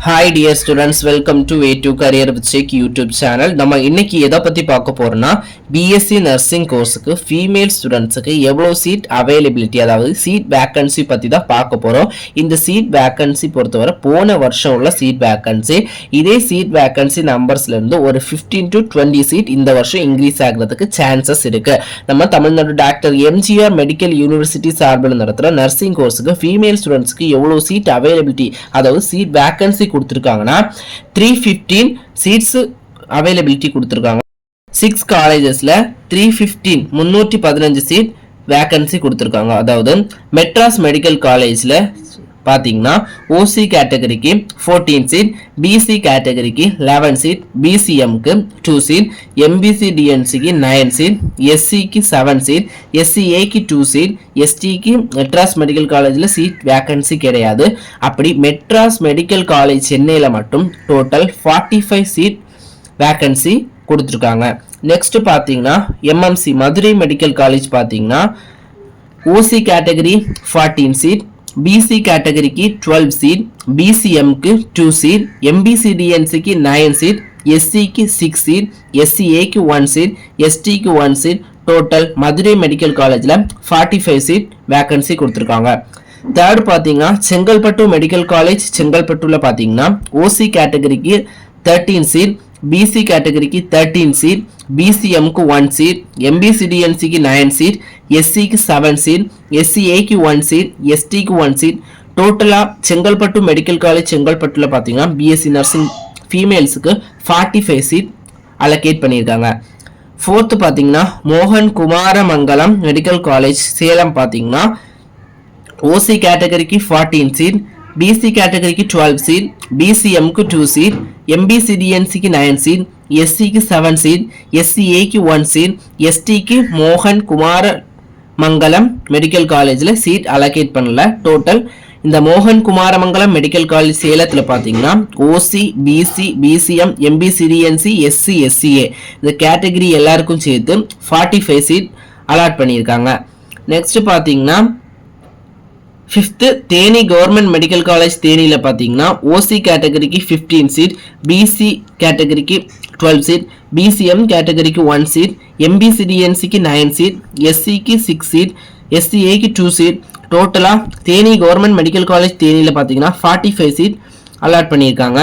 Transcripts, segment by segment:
Hi dear students, welcome to A2 Career with Check YouTube channel. நம்ம இன்னைக்கு எதை பத்தி பார்க்க போறோம்னா BSc நர்சிங் கோர்ஸுக்கு ஃபீமேல் ஸ்டூடெண்ட்ஸுக்கு எவ்வளவு சீட் அவைலபிலிட்டி, அதாவது சீட் வேக்கன்சி பத்தி தான் பார்க்க போறோம். இந்த சீட் வேக்கன்சி பொறுத்தவரை போன வருஷம் உள்ள சீட் வேக்கன்சி, இதே சீட் வேக்கன்சி நம்பர்ஸ்ல இருந்து ஒரு 15 to 20 சீட் இந்த வருஷம் இன்க்ரீஸ் ஆகிறதுக்கு சான்சஸ் இருக்கு. நம்ம Tamil Nadu doctor MGR medical university சார்பில் நடத்துற நர்சிங் கோர்ஸுக்கு ஃபீமேல் ஸ்டூடெண்ட்ஸ்க்கு எவ்வளவு சீட் அவைலபிலிட்டி, அதாவது சீட் வேக்கன்சி கொடுத்திருக்காங்கன்னா 315 சீட்ஸ் அவைலபிலிட்டி கொடுத்திருக்காங்க. 6 காலேஜஸ்ல 315 சீட் வேக்கன்சி கொடுத்திருக்காங்க. அதாவது மெட்ராஸ் மெடிக்கல் காலேஜ்ல பாத்தீங்கன்னா ஓசி கேட்டகரிக்கு 14 சீட், பிசி கேட்டகரிக்கு 11 சீட், பிசிஎம்க்கு 2 சீட், எம்பிசி டிஎன்சிக்கு 9 சீட், எஸ்சிக்கு 7 சீட், எஸ்சிஏக்கு 2 சீட், எஸ்டிக்கு மெட்ராஸ் மெடிக்கல் காலேஜில் சீட் வேக்கன்சி கிடையாது. அப்படி மெட்ராஸ் மெடிக்கல் காலேஜ் சென்னையில் மட்டும் டோட்டல் 45 சீட் வேக்கன்சி கொடுத்துருக்காங்க. நெக்ஸ்ட் பார்த்தீங்கன்னா எம்எம்சி மதுரை மெடிக்கல் காலேஜ் பார்த்தீங்கன்னா ஓசி கேட்டகரி 14 சீட், பிசி கேட்டகரிக்கு 12 சீட், பிசிஎம்க்கு 2 சீட், எம்பிசிடிஎன்சிக்கு 9 சீட், எஸ்சிக்கு 6 சீட், எஸ்சிஏக்கு 1 சீட், எஸ்டிக்கு 1 சீட், டோட்டல் மதுரை மெடிக்கல் காலேஜில் 45 சீட் வேக்கன்சி கொடுத்துருக்காங்க. தேர்ட் பார்த்தீங்கன்னா செங்கல்பட்டு மெடிக்கல் காலேஜ், செங்கல்பட்டுல பார்த்தீங்கன்னா ஓசி கேட்டகரிக்கு 13 சீட், பிசி கேட்டகரிக்கு 13 சீட், பிசிஎம்க்கு 1 சீட், எம்பிசிடிஎன்சிக்கு 9 சீட், எஸ்சிக்கு 7 சீட், எஸ்சிஏக்கு 1 சீட், எஸ்டிக்கு 1 சீட், டோட்டலா செங்கல்பட்டு மெடிக்கல் காலேஜ் செங்கல்பட்டுல பாத்தீங்கன்னா பிஎஸ்சி நர்சிங் ஃபீமேல்ஸுக்கு 45 சீட் அலோகேட் பண்ணியிருக்காங்க. ஃபோர்த்து பார்த்தீங்கன்னா மோகன் குமாரமங்கலம் மெடிக்கல் காலேஜ் சேலம் பார்த்தீங்கன்னா ஓசி கேட்டகரிக்கு 14 சீட், பிசி கேட்டகரிக்கு 12 சீட், பிசிஎம்க்கு 2 சீட், எம்பிசிடிஎன்சிக்கு 9 சீட், எஸ்சிக்கு 7 சீட், எஸ்சிஏக்கு 1 சீட், எஸ்டிக்கு மோகன் குமார மங்கலம் மெடிக்கல் காலேஜில் சீட் அலோகேட் பண்ணல. டோட்டல் இந்த மோகன் குமாரமங்கலம் மெடிக்கல் காலேஜ் சேலத்தில் பார்த்தீங்கன்னா OC, BC, BCM, MBC DNC, SC, SCA இந்த கேட்டகரி எல்லாருக்கும் சேர்த்து 45 சீட் அலாட் பண்ணியிருக்காங்க. நெக்ஸ்ட் பார்த்தீங்கன்னா 5th Theni government medical college தேனியில் பார்த்தீங்கன்னா ஓசி கேட்டகரிக்கு 15 சீட், பிசி கேட்டகரிக்கு 12 சீட், பிசிஎம் கேட்டகரிக்கு 1 சீட், எம்பிசிடிஎன்சிக்கு 9 சீட், எஸ்சிக்கு 6 சீட், எஸ்சிஏக்கு 2 சீட், டோட்டலாக தேனி கவர்மெண்ட் மெடிக்கல் காலேஜ் தேனியில் பார்த்தீங்கன்னா 45 சீட் அலாட் பண்ணியிருக்காங்க.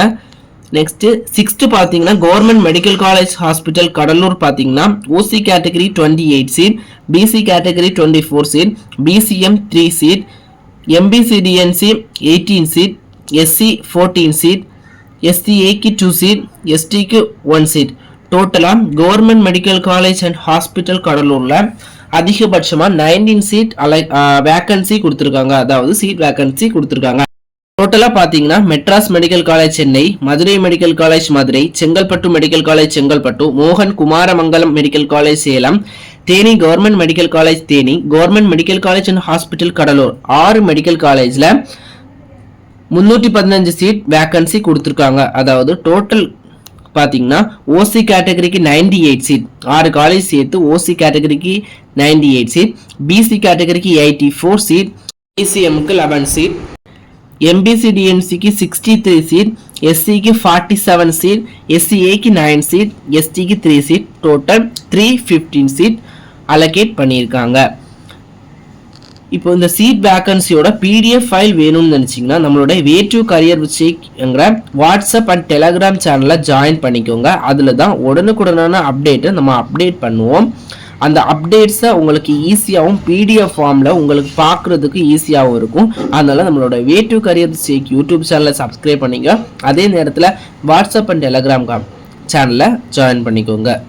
நெக்ஸ்ட் 6th பார்த்தீங்கன்னா government medical college hospital Cuddalore பார்த்தீங்கன்னா OC category 28 seat, BC category 24 seat, BCM 3 seat, MBC DNC 18 seat, SC 14 seat, எஸ்சிஏக்கு 2 சீட், எஸ்டிக்கு 1 சீட், டோட்டலாக government medical college and hospital கடலூரில் அதிகபட்சமாக 19 சீட் வேக்கன்சி கொடுத்துருக்காங்க. அதாவது சீட் வேக்கன்சி கொடுத்துருக்காங்க. டோட்டலாக பார்த்தீங்கன்னா Madras medical college Chennai, Madurai medical college Madurai, Chengalpattu medical college Chengalpattu, மோகன் Kumaramangalam medical college Salem, Theni government medical college Theni, government medical college and hospital Cuddalore 6 medical காலேஜில் 315 சீட் வேக்கன்சி கொடுத்துருக்காங்க. அதாவது டோட்டல் பார்த்தீங்கன்னா ஓசி கேட்டகரிக்கு 98 சீட், 6 காலேஜ் சேர்த்து ஓசி கேட்டகரிக்கு 98 சீட், பிசி கேட்டகரிக்கு 84 சீட், பிசிஎம்க்கு 11 சீட், எம்பிசிடிஎன்சிக்கு 63 சீட், எஸ்சிக்கு 47 சீட், எஸ்சிஏக்கு 9 சீட், எஸ்டிக்கு 3 சீட், டோட்டல் 315 சீட் அலோகேட் பண்ணியிருக்காங்க. இப்போ இந்த சீட் வேக்கன்சியோட பிடிஎஃப் ஃபைல் வேணும்னு நினச்சிங்கன்னா நம்மளோட A2 கரியர் வித் ஷேக்ங்கிற வாட்ஸ்அப் அண்ட் டெலகிராம் சேனலில் ஜாயின் பண்ணிக்கோங்க. அதில் தான் உடனுக்குடனான அப்டேட்டை நம்ம அப்டேட் பண்ணுவோம். அந்த அப்டேட்ஸை உங்களுக்கு ஈஸியாகவும் பிடிஎஃப் ஃபார்மில் உங்களுக்கு பார்க்குறதுக்கு ஈஸியாகவும் இருக்கும். அதனால் நம்மளோட A2 career with Sheikh YouTube சேனலை சப்ஸ்கிரைப் பண்ணிங்க. அதே நேரத்தில் வாட்ஸ்அப் அண்ட் டெலகிராம் சேனலை ஜாயின் பண்ணிக்கோங்க.